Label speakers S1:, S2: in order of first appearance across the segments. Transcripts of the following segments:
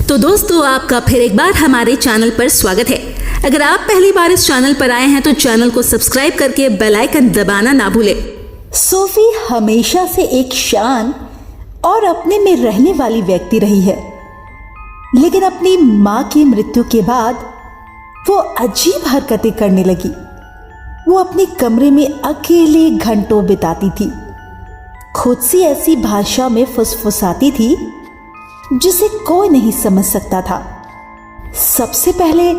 S1: तो दोस्तों, आपका फिर एक बार हमारे चैनल पर स्वागत है। अगर आप पहली बार इस चैनल पर आए हैं तो चैनल को सब्सक्राइब करके बेल आइकन दबाना ना भूलें।
S2: सोफी हमेशा से एक शांत और अपने में रहने वाली व्यक्ति रही है, लेकिन अपनी मां की मृत्यु के बाद वो अजीब हरकतें करने लगी। वो अपने कमरे में अकेले घंटों बिताती थी, खुद से ऐसी भाषा में फुसफुसाती थी जिसे कोई नहीं समझ सकता था। सबसे पहले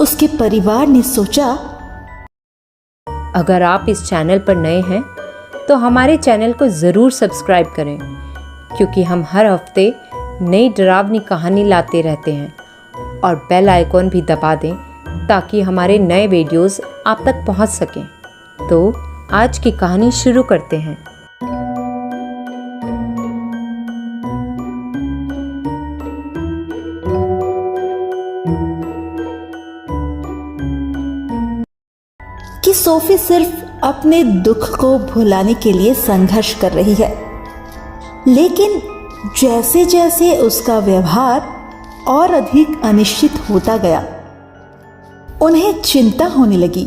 S2: उसके परिवार ने सोचा,
S3: अगर आप इस चैनल पर नए हैं तो हमारे चैनल को ज़रूर सब्सक्राइब करें, क्योंकि हम हर हफ्ते नई डरावनी कहानी लाते रहते हैं। और बेल आइकॉन भी दबा दें ताकि हमारे नए वीडियोस आप तक पहुंच सकें। तो आज की कहानी शुरू करते हैं।
S2: कि सोफी सिर्फ अपने दुख को भुलाने के लिए संघर्ष कर रही है, लेकिन जैसे जैसे उसका व्यवहार और अधिक अनिश्चित होता गया, उन्हें चिंता होने लगी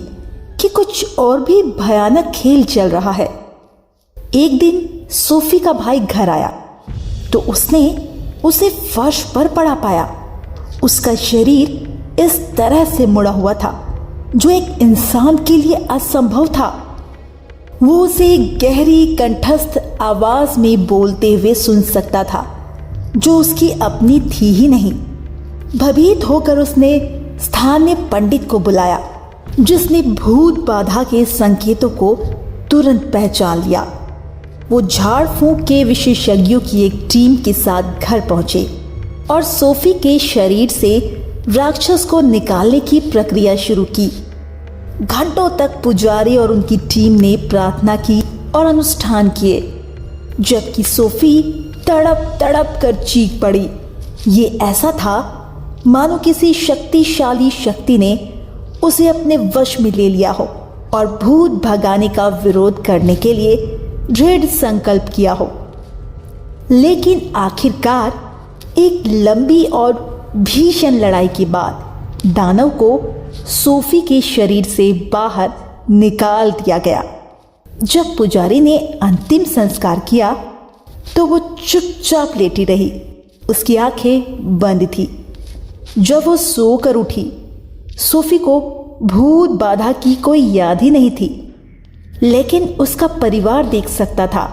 S2: कि कुछ और भी भयानक खेल चल रहा है। एक दिन सोफी का भाई घर आया तो उसने उसे फर्श पर पड़ा पाया। उसका शरीर इस तरह से मुड़ा हुआ था जो एक इंसान के लिए असंभव था। वो उसे गहरी कंठस्थ आवाज में बोलते हुए सुन सकता था, जो उसकी अपनी थी ही नहीं। भयभीत होकर उसने स्थानीय पंडित को बुलाया, जिसने भूत बाधा के संकेतों को तुरंत पहचान लिया। वो झाड़ फूंक के विशेषज्ञों की एक टीम के साथ घर पहुंचे और सोफी के शरीर से राक्षस को निकालने की प्रक्रिया शुरू की। घंटों तक पुजारी और उनकी टीम ने प्रार्थना की और अनुष्ठान किए, जबकि सोफी तड़प तड़प कर चीख पड़ी। ये ऐसा था मानो किसी शक्तिशाली शक्ति ने उसे अपने वश में ले लिया हो और भूत भगाने का विरोध करने के लिए दृढ़ संकल्प किया हो। लेकिन आखिरकार एक लंबी और भीषण लड़ाई के बाद दानव को सोफी के शरीर से बाहर निकाल दिया गया। जब पुजारी ने अंतिम संस्कार किया तो वो चुपचाप लेटी रही। उसकी आंखें बंद थी। जब वो सोकर उठी, सोफी को भूत बाधा की कोई याद ही नहीं थी, लेकिन उसका परिवार देख सकता था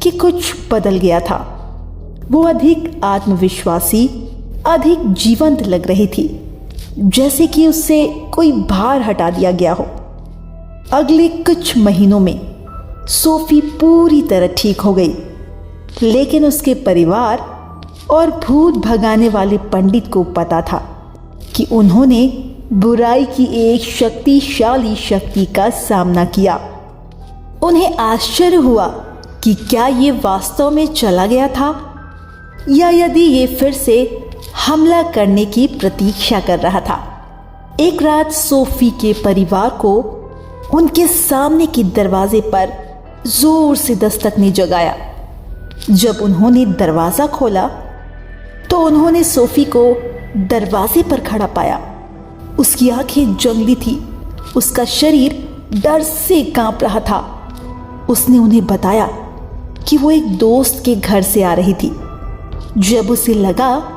S2: कि कुछ बदल गया था। वो अधिक आत्मविश्वासी, अधिक जीवंत लग रही थी, जैसे कि उससे कोई भार हटा दिया गया हो। अगले कुछ महीनों में सोफी पूरी तरह ठीक हो गई, लेकिन उसके परिवार और भूत भगाने वाले पंडित को पता था कि उन्होंने बुराई की एक शक्तिशाली शक्ति का सामना किया। उन्हें आश्चर्य हुआ कि क्या ये वास्तव में चला गया था, या यदि ये फिर से हमला करने की प्रतीक्षा कर रहा था। एक रात सोफी के परिवार को उनके सामने के दरवाजे पर जोर से दस्तक ने जगाया। जब उन्होंने दरवाजा खोला तो उन्होंने सोफी को दरवाजे पर खड़ा पाया। उसकी आंखें जंगली थी, उसका शरीर डर से कांप रहा था। उसने उन्हें बताया कि वो एक दोस्त के घर से आ रही थी। जब उसे लगा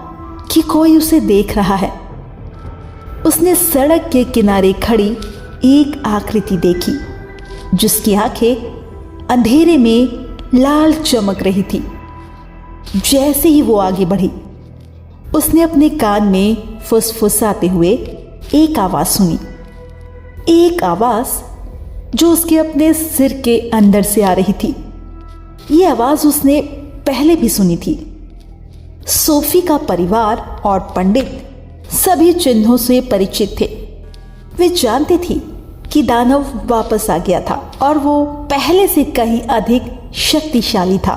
S2: कि कोई उसे देख रहा है, उसने सड़क के किनारे खड़ी एक आकृति देखी, जिसकी आंखें अंधेरे में लाल चमक रही थी। जैसे ही वो आगे बढ़ी, उसने अपने कान में फुसफुसाते हुए एक आवाज सुनी, एक आवाज जो उसके अपने सिर के अंदर से आ रही थी। ये आवाज उसने पहले भी सुनी थी। सोफी का परिवार और पंडित सभी चिन्हों से परिचित थे। वे जानते थे कि दानव वापस आ गया था और वो पहले से कहीं अधिक शक्तिशाली था।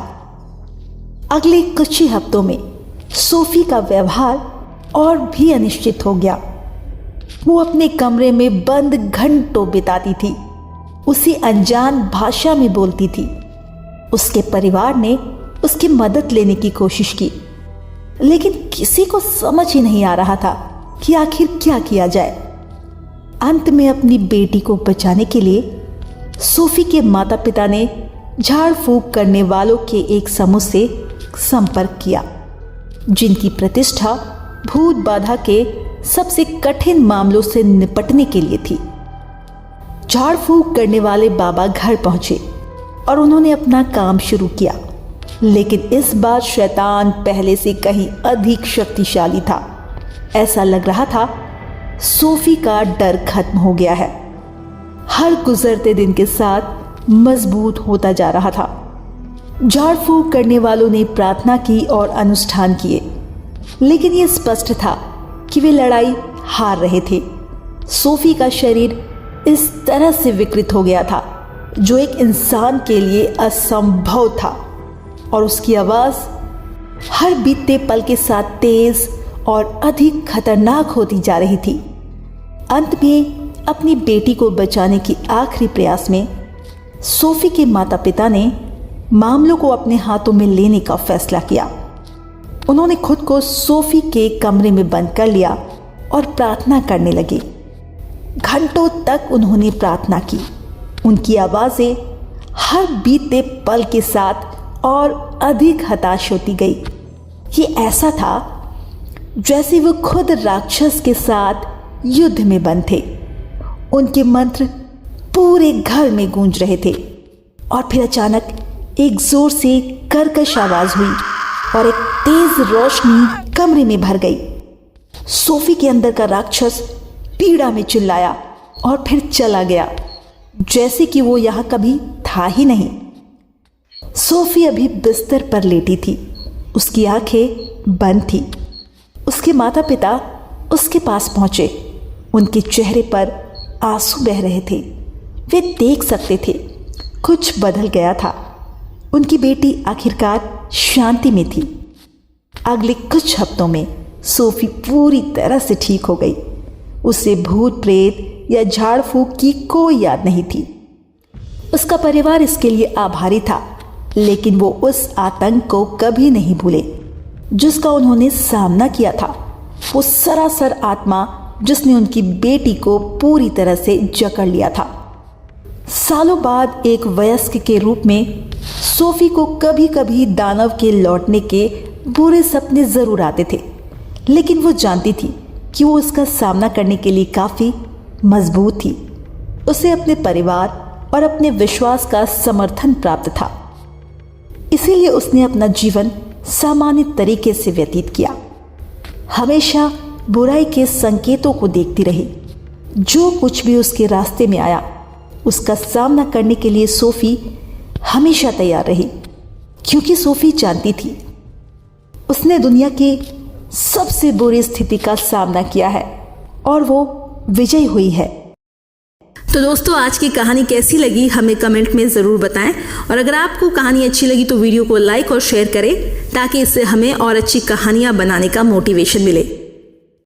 S2: अगले कुछ ही हफ्तों में सोफी का व्यवहार और भी अनिश्चित हो गया। वो अपने कमरे में बंद घंटों बिताती थी, उसी अनजान भाषा में बोलती थी। उसके परिवार ने उसकी मदद लेने की कोशिश की, लेकिन किसी को समझ ही नहीं आ रहा था कि आखिर क्या किया जाए। अंत में अपनी बेटी को बचाने के लिए सोफी के माता पिता ने झाड़ फूंक करने वालों के एक समूह से संपर्क किया, जिनकी प्रतिष्ठा भूत बाधा के सबसे कठिन मामलों से निपटने के लिए थी। झाड़ फूंक करने वाले बाबा घर पहुंचे और उन्होंने अपना काम शुरू किया, लेकिन इस बार शैतान पहले से कहीं अधिक शक्तिशाली था। ऐसा लग रहा था सोफी का डर खत्म हो गया है। हर गुजरते दिन के साथ मजबूत होता जा रहा था। झाड़ फूंक करने वालों ने प्रार्थना की और अनुष्ठान किए, लेकिन यह स्पष्ट था कि वे लड़ाई हार रहे थे। सोफी का शरीर इस तरह से विकृत हो गया था जो एक इंसान के लिए असंभव था, और उसकी आवाज हर बीतते पल के साथ तेज और अधिक खतरनाक होती जा रही थी। अंत में अपनी बेटी को बचाने की आखिरी प्रयास में सोफी के माता पिता ने मामलों को अपने हाथों में लेने का फैसला किया। उन्होंने खुद को सोफी के कमरे में बंद कर लिया और प्रार्थना करने लगे। घंटों तक उन्होंने प्रार्थना की। उनकी आवाजें हर बीते पल के साथ और अधिक हताश होती गई। ये ऐसा था जैसे वो खुद राक्षस के साथ युद्ध में बंद थे। उनके मंत्र पूरे घर में गूंज रहे थे, और फिर अचानक एक जोर से कर्कश आवाज हुई और एक तेज रोशनी कमरे में भर गई। सोफी के अंदर का राक्षस पीड़ा में चिल्लाया और फिर चला गया, जैसे कि वो यहां कभी था ही नहीं। सोफी अभी बिस्तर पर लेटी थी, उसकी आंखें बंद थी। उसके माता पिता उसके पास पहुंचे। उनके चेहरे पर आंसू बह रहे थे। वे देख सकते थे कुछ बदल गया था। उनकी बेटी आखिरकार शांति में थी। अगले कुछ हफ्तों में सोफी पूरी तरह से ठीक हो गई। उसे भूत प्रेत या झाड़ फूंक की कोई याद नहीं थी। उसका परिवार इसके लिए आभारी था, लेकिन वो उस आतंक को कभी नहीं भूले जिसका उन्होंने सामना किया था। वो सरासर आत्मा जिसने उनकी बेटी को पूरी तरह से जकड़ लिया था। सालों बाद एक वयस्क के रूप में सोफी को कभी कभी दानव के लौटने के बुरे सपने जरूर आते थे, लेकिन वो जानती थी कि वो उसका सामना करने के लिए काफी मजबूत थी। उसे अपने परिवार और अपने विश्वास का समर्थन प्राप्त था, इसीलिए उसने अपना जीवन सामान्य तरीके से व्यतीत किया। हमेशा बुराई के संकेतों को देखती रही। जो कुछ भी उसके रास्ते में आया, उसका सामना करने के लिए सोफी हमेशा तैयार रही, क्योंकि सोफी जानती थी उसने दुनिया के सबसे बुरी स्थिति का सामना किया है और वो विजयी हुई है।
S1: तो दोस्तों, आज की कहानी कैसी लगी हमें कमेंट में ज़रूर बताएं, और अगर आपको कहानी अच्छी लगी तो वीडियो को लाइक और शेयर करें ताकि इससे हमें और अच्छी कहानियां बनाने का मोटिवेशन मिले।